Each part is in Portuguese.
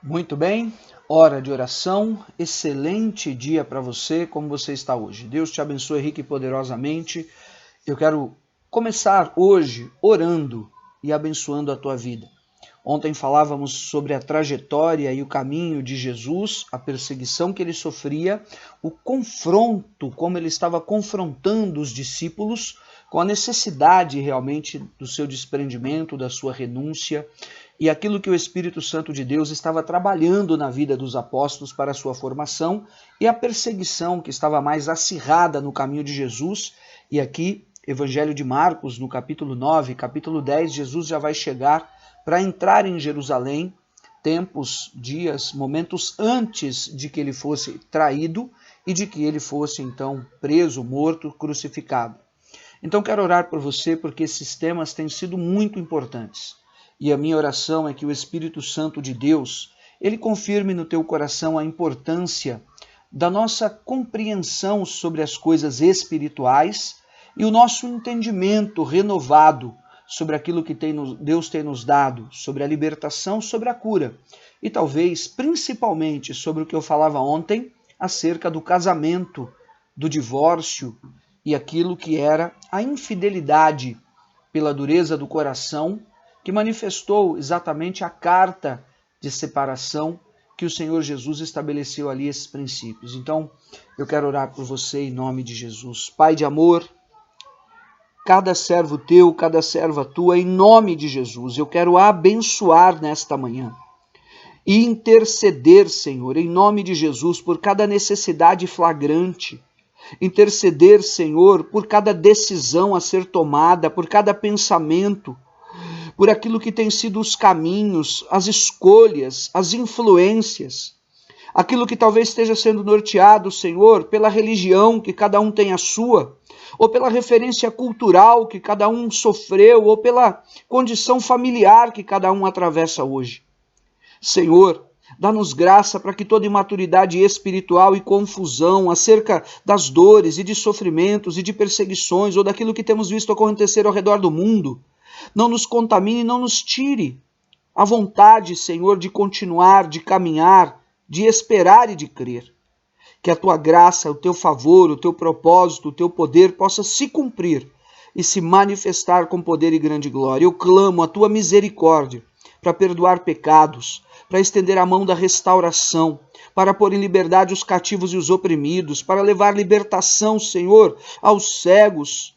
Muito bem, hora de oração, excelente dia para você, como você está hoje. Deus te abençoe rica e poderosamente. Eu quero começar hoje orando e abençoando a tua vida. Ontem falávamos sobre a trajetória e o caminho de Jesus, a perseguição que ele sofria, o confronto, como ele estava confrontando os discípulos com a necessidade realmente do seu desprendimento, da sua renúncia, e aquilo que o Espírito Santo de Deus estava trabalhando na vida dos apóstolos para a sua formação e a perseguição que estava mais acirrada no caminho de Jesus. E aqui, Evangelho de Marcos, no capítulo 9, capítulo 10, Jesus já vai chegar para entrar em Jerusalém, tempos, dias, momentos antes de que ele fosse traído e de que ele fosse então preso, morto, crucificado. Então quero orar por você porque esses temas têm sido muito importantes. E a minha oração é que o Espírito Santo de Deus, ele confirme no teu coração a importância da nossa compreensão sobre as coisas espirituais e o nosso entendimento renovado sobre aquilo que Deus tem nos dado, sobre a libertação, sobre a cura. E talvez, principalmente, sobre o que eu falava ontem, acerca do casamento, do divórcio e aquilo que era a infidelidade pela dureza do coração, que manifestou exatamente a carta de separação que o Senhor Jesus estabeleceu ali, esses princípios. Então, eu quero orar por você em nome de Jesus. Pai de amor, cada servo teu, cada serva tua, em nome de Jesus, eu quero abençoar nesta manhã e interceder, Senhor, em nome de Jesus, por cada necessidade flagrante. Interceder, Senhor, por cada decisão a ser tomada, por cada pensamento, por aquilo que tem sido os caminhos, as escolhas, as influências, aquilo que talvez esteja sendo norteado, Senhor, pela religião que cada um tem a sua, ou pela referência cultural que cada um sofreu, ou pela condição familiar que cada um atravessa hoje. Senhor, dá-nos graça para que toda imaturidade espiritual e confusão acerca das dores e de sofrimentos e de perseguições ou daquilo que temos visto acontecer ao redor do mundo não nos contamine, não nos tire a vontade, Senhor, de continuar, de caminhar, de esperar e de crer. Que a tua graça, o teu favor, o teu propósito, o teu poder possa se cumprir e se manifestar com poder e grande glória. Eu clamo a tua misericórdia para perdoar pecados, para estender a mão da restauração, para pôr em liberdade os cativos e os oprimidos, para levar libertação, Senhor, aos cegos,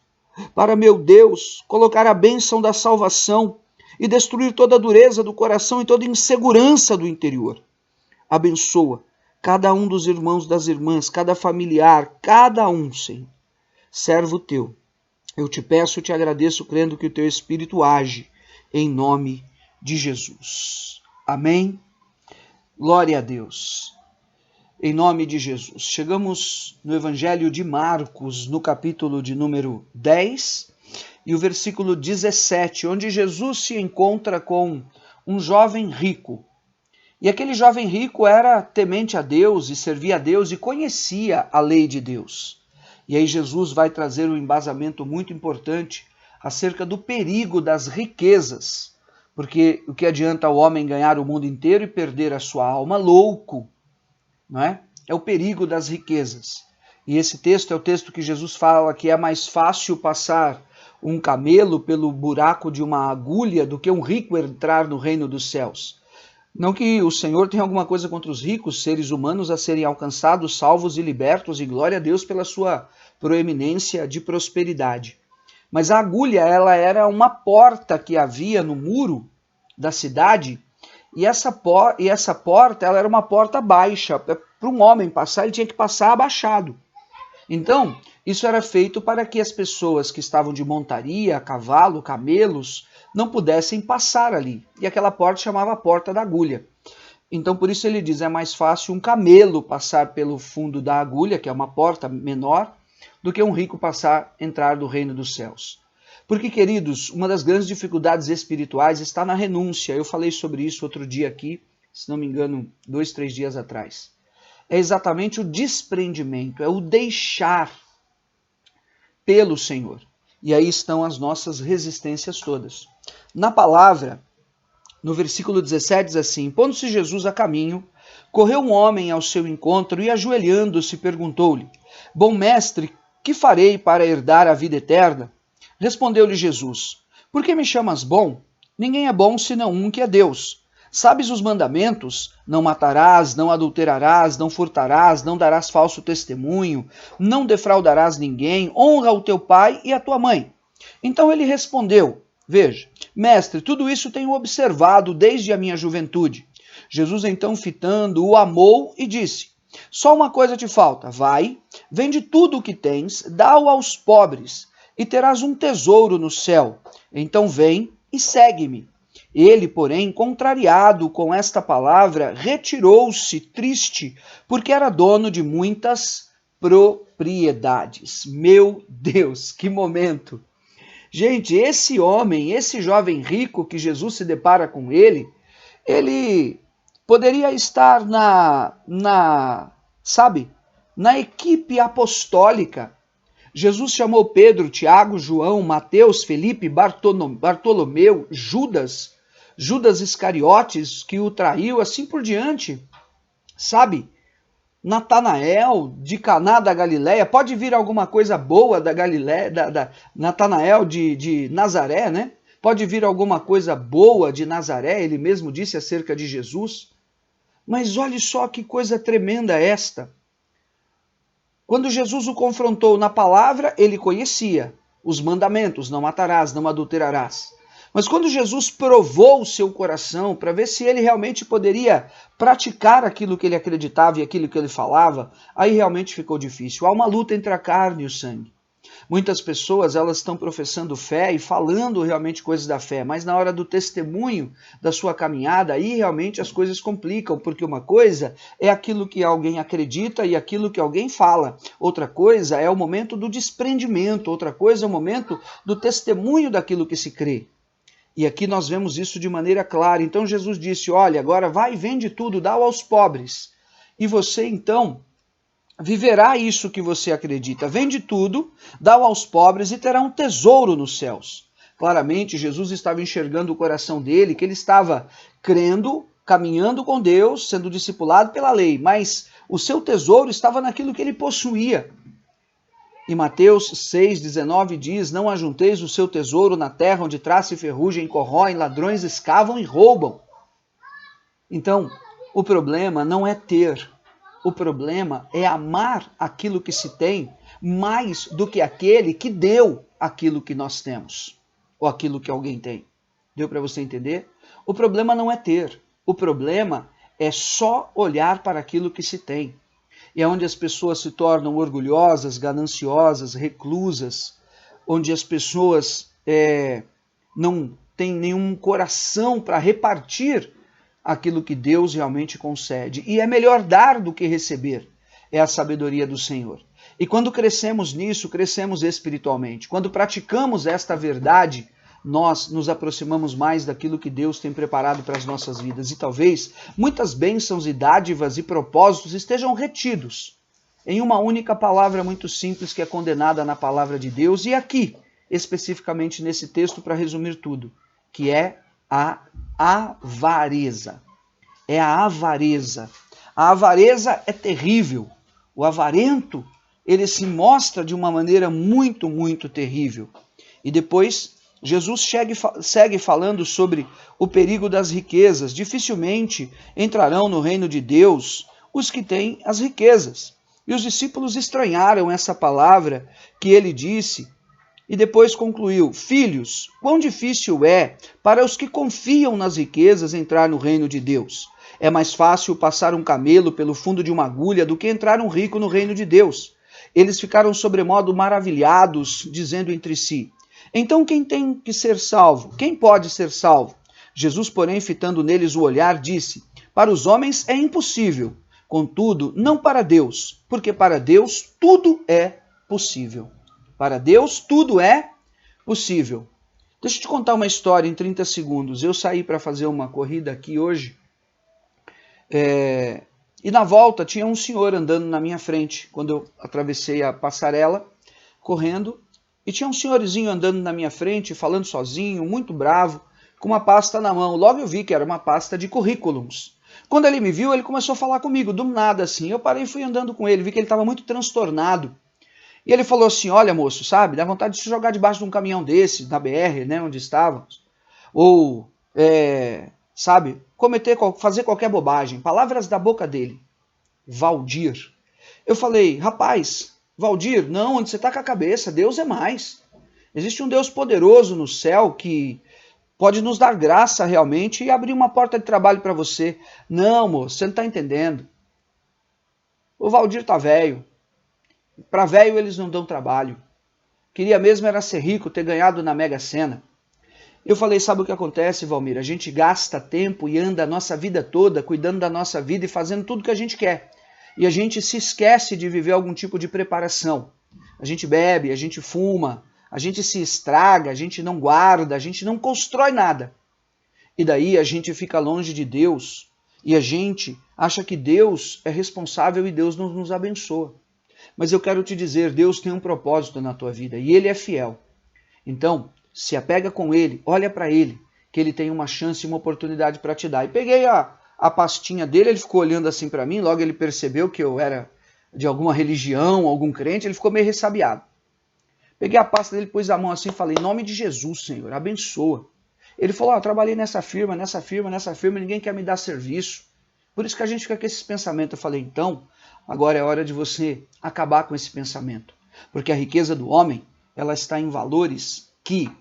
para, meu Deus, colocar a bênção da salvação e destruir toda a dureza do coração e toda a insegurança do interior. Abençoa cada um dos irmãos, das irmãs, cada familiar, cada um, Senhor, servo teu. Eu te peço e te agradeço, crendo que o teu Espírito age em nome de Jesus. Amém? Glória a Deus. Em nome de Jesus. Chegamos no Evangelho de Marcos, no capítulo de número 10, e o versículo 17, onde Jesus se encontra com um jovem rico. E aquele jovem rico era temente a Deus e servia a Deus e conhecia a lei de Deus. E aí Jesus vai trazer um embasamento muito importante acerca do perigo das riquezas. Porque o que adianta o homem ganhar o mundo inteiro e perder a sua alma? Louco, não é? É o perigo das riquezas. E esse texto é o texto que Jesus fala que é mais fácil passar um camelo pelo buraco de uma agulha do que um rico entrar no reino dos céus. Não que o Senhor tenha alguma coisa contra os ricos, seres humanos a serem alcançados, salvos e libertos, e glória a Deus pela sua proeminência de prosperidade. Mas a agulha, ela era uma porta que havia no muro da cidade, e essa porta, ela era uma porta baixa. Para um homem passar, ele tinha que passar abaixado. Então, isso era feito para que as pessoas que estavam de montaria, cavalo, camelos, não pudessem passar ali. E aquela porta chamava a porta da agulha. Então, por isso ele diz, é mais fácil um camelo passar pelo fundo da agulha, que é uma porta menor, do que um rico entrar do reino dos céus. Porque, queridos, uma das grandes dificuldades espirituais está na renúncia. Eu falei sobre isso outro dia aqui, se não me engano, 2, 3 dias atrás. É exatamente o desprendimento, é o deixar pelo Senhor. E aí estão as nossas resistências todas. Na palavra, No versículo 17 diz assim: pondo-se Jesus a caminho, correu um homem ao seu encontro e, ajoelhando-se, perguntou-lhe: bom mestre, que farei para herdar a vida eterna? Respondeu-lhe Jesus: por que me chamas bom? Ninguém é bom senão um, que é Deus. Sabes os mandamentos? Não matarás, não adulterarás, não furtarás, não darás falso testemunho, não defraudarás ninguém, honra o teu pai e a tua mãe. Então ele respondeu: veja, mestre, tudo isso tenho observado desde a minha juventude. Jesus então, fitando, o amou e disse: só uma coisa te falta, vai, vende tudo o que tens, dá-o aos pobres, e terás um tesouro no céu. Então vem e segue-me. Ele, porém, contrariado com esta palavra, retirou-se triste, porque era dono de muitas propriedades. Meu Deus, que momento! Gente, esse homem, esse jovem rico que Jesus se depara com ele poderia estar na equipe apostólica. Jesus chamou Pedro, Tiago, João, Mateus, Felipe, Bartolomeu, Judas Iscariotes, que o traiu, assim por diante. Sabe? Natanael, de Caná da Galileia. Pode vir alguma coisa boa da Galileia, Natanael de Nazaré, né? Pode vir alguma coisa boa de Nazaré, ele mesmo disse acerca de Jesus. Mas olhe só que coisa tremenda esta. Quando Jesus o confrontou na palavra, ele conhecia os mandamentos: não matarás, não adulterarás. Mas quando Jesus provou o seu coração para ver se ele realmente poderia praticar aquilo que ele acreditava e aquilo que ele falava, aí realmente ficou difícil. Há uma luta entre a carne e o sangue. Muitas pessoas, elas estão professando fé e falando realmente coisas da fé, mas na hora do testemunho da sua caminhada, aí realmente as coisas complicam, porque uma coisa é aquilo que alguém acredita e aquilo que alguém fala. Outra coisa é o momento do desprendimento, outra coisa é o momento do testemunho daquilo que se crê. E aqui nós vemos isso de maneira clara. Então Jesus disse: olha, agora vai e vende tudo, dá-o aos pobres. E você então viverá isso que você acredita. Vende tudo, dá-o aos pobres e terá um tesouro nos céus. Claramente, Jesus estava enxergando o coração dele, que ele estava crendo, caminhando com Deus, sendo discipulado pela lei, mas o seu tesouro estava naquilo que ele possuía. E Mateus 6,19 diz: não ajunteis o seu tesouro na terra, onde traça e ferrugem corroem, ladrões escavam e roubam. Então, o problema não é ter. O problema é amar aquilo que se tem mais do que aquele que deu aquilo que nós temos, ou aquilo que alguém tem. Deu para você entender? O problema não é ter. O problema é só olhar para aquilo que se tem. E é onde as pessoas se tornam orgulhosas, gananciosas, reclusas, onde as pessoas não têm nenhum coração para repartir aquilo que Deus realmente concede. E é melhor dar do que receber. É a sabedoria do Senhor. E quando crescemos nisso, crescemos espiritualmente. Quando praticamos esta verdade, nós nos aproximamos mais daquilo que Deus tem preparado para as nossas vidas. E talvez muitas bênçãos e dádivas e propósitos estejam retidos em uma única palavra muito simples que é condenada na palavra de Deus. E aqui, especificamente nesse texto, para resumir tudo, que é a avareza. É a avareza. A avareza é terrível. O avarento, ele se mostra de uma maneira muito, muito terrível. E depois, Jesus segue falando sobre o perigo das riquezas. Dificilmente entrarão no reino de Deus os que têm as riquezas. E os discípulos estranharam essa palavra que ele disse. E depois concluiu: filhos, quão difícil é para os que confiam nas riquezas entrar no reino de Deus. É mais fácil passar um camelo pelo fundo de uma agulha do que entrar um rico no reino de Deus. Eles ficaram sobremodo maravilhados, dizendo entre si: então quem tem que ser salvo? Quem pode ser salvo? Jesus, porém, fitando neles o olhar, disse: para os homens é impossível, contudo, não para Deus, porque para Deus tudo é possível. Para Deus tudo é possível. Deixa eu te contar uma história em 30 segundos. Eu saí para fazer uma corrida aqui hoje, e na volta tinha um senhor andando na minha frente, quando eu atravessei a passarela, correndo, e tinha um senhorzinho andando na minha frente, falando sozinho, muito bravo, com uma pasta na mão. Logo eu vi que era uma pasta de currículums. Quando ele me viu, ele começou a falar comigo, do nada assim. Eu parei e fui andando com ele, vi que ele estava muito transtornado. E ele falou assim, olha moço, sabe, dá vontade de se jogar debaixo de um caminhão desse, na BR, né, onde estávamos. Ou, sabe, fazer qualquer bobagem. Palavras da boca dele. Valdir. Eu falei, rapaz, Valdir, não, onde você está com a cabeça? Deus é mais. Existe um Deus poderoso no céu que pode nos dar graça realmente e abrir uma porta de trabalho para você. Não, moço, você não está entendendo. O Valdir tá velho. Para velho eles não dão trabalho. Queria mesmo era ser rico, ter ganhado na Mega Sena. Eu falei, sabe o que acontece, Valmir? A gente gasta tempo e anda a nossa vida toda cuidando da nossa vida e fazendo tudo que a gente quer. E a gente se esquece de viver algum tipo de preparação. A gente bebe, a gente fuma, a gente se estraga, a gente não guarda, a gente não constrói nada. E daí a gente fica longe de Deus e a gente acha que Deus é responsável e Deus não nos abençoa. Mas eu quero te dizer, Deus tem um propósito na tua vida e Ele é fiel. Então, se apega com Ele, olha para Ele, que Ele tem uma chance e uma oportunidade para te dar. E peguei a pastinha dele, ele ficou olhando assim para mim, logo ele percebeu que eu era de alguma religião, algum crente, ele ficou meio ressabiado. Peguei a pasta dele, pus a mão assim e falei, em nome de Jesus, Senhor, abençoa. Ele falou, eu trabalhei nessa firma, ninguém quer me dar serviço. Por isso que a gente fica com esses pensamentos. Eu falei, então, agora é hora de você acabar com esse pensamento. Porque a riqueza do homem, ela está em valores que,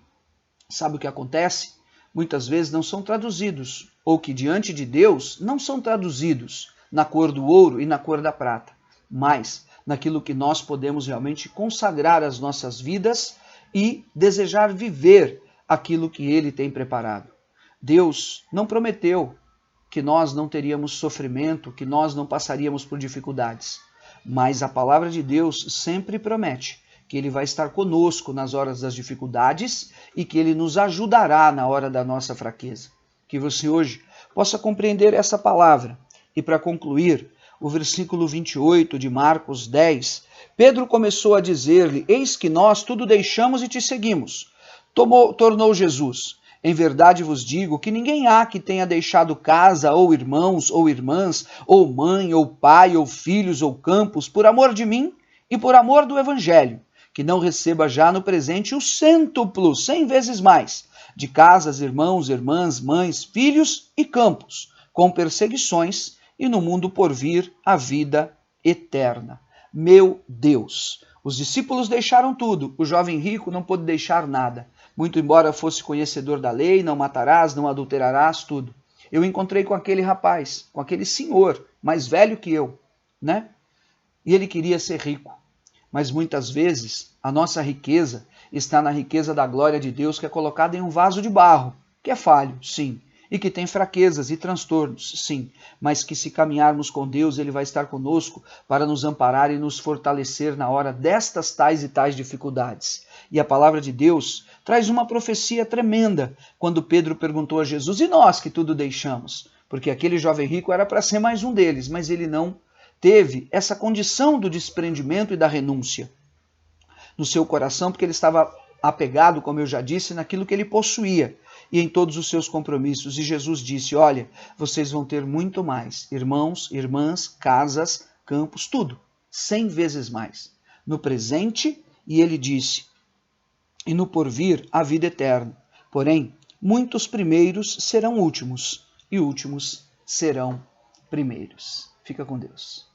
sabe o que acontece? Muitas vezes não são traduzidos, ou que diante de Deus não são traduzidos na cor do ouro e na cor da prata, mas naquilo que nós podemos realmente consagrar as nossas vidas e desejar viver aquilo que Ele tem preparado. Deus não prometeu que nós não teríamos sofrimento, que nós não passaríamos por dificuldades, mas a palavra de Deus sempre promete que Ele vai estar conosco nas horas das dificuldades e que Ele nos ajudará na hora da nossa fraqueza. Que você hoje possa compreender essa palavra. E para concluir, o versículo 28 de Marcos 10, Pedro começou a dizer-lhe, eis que nós tudo deixamos e te seguimos. Tornou Jesus, em verdade vos digo que ninguém há que tenha deixado casa, ou irmãos, ou irmãs, ou mãe, ou pai, ou filhos, ou campos, por amor de mim e por amor do Evangelho, que não receba já no presente o cêntuplo, 100 vezes mais, de casas, irmãos, irmãs, mães, filhos e campos, com perseguições, e no mundo por vir a vida eterna. Meu Deus! Os discípulos deixaram tudo, o jovem rico não pôde deixar nada, muito embora fosse conhecedor da lei, não matarás, não adulterarás, tudo. Eu encontrei com aquele rapaz, com aquele senhor, mais velho que eu, né? E ele queria ser rico. Mas muitas vezes a nossa riqueza está na riqueza da glória de Deus que é colocada em um vaso de barro, que é falho, sim, e que tem fraquezas e transtornos, sim, mas que se caminharmos com Deus, Ele vai estar conosco para nos amparar e nos fortalecer na hora destas tais e tais dificuldades. E a palavra de Deus traz uma profecia tremenda quando Pedro perguntou a Jesus, e nós que tudo deixamos? Porque aquele jovem rico era para ser mais um deles, mas ele não teve essa condição do desprendimento e da renúncia no seu coração, porque ele estava apegado, como eu já disse, naquilo que ele possuía e em todos os seus compromissos. E Jesus disse, olha, vocês vão ter muito mais, irmãos, irmãs, casas, campos, tudo, 100 vezes mais, no presente, e ele disse, e no porvir a vida eterna. Porém, muitos primeiros serão últimos, e últimos serão primeiros. Fica com Deus.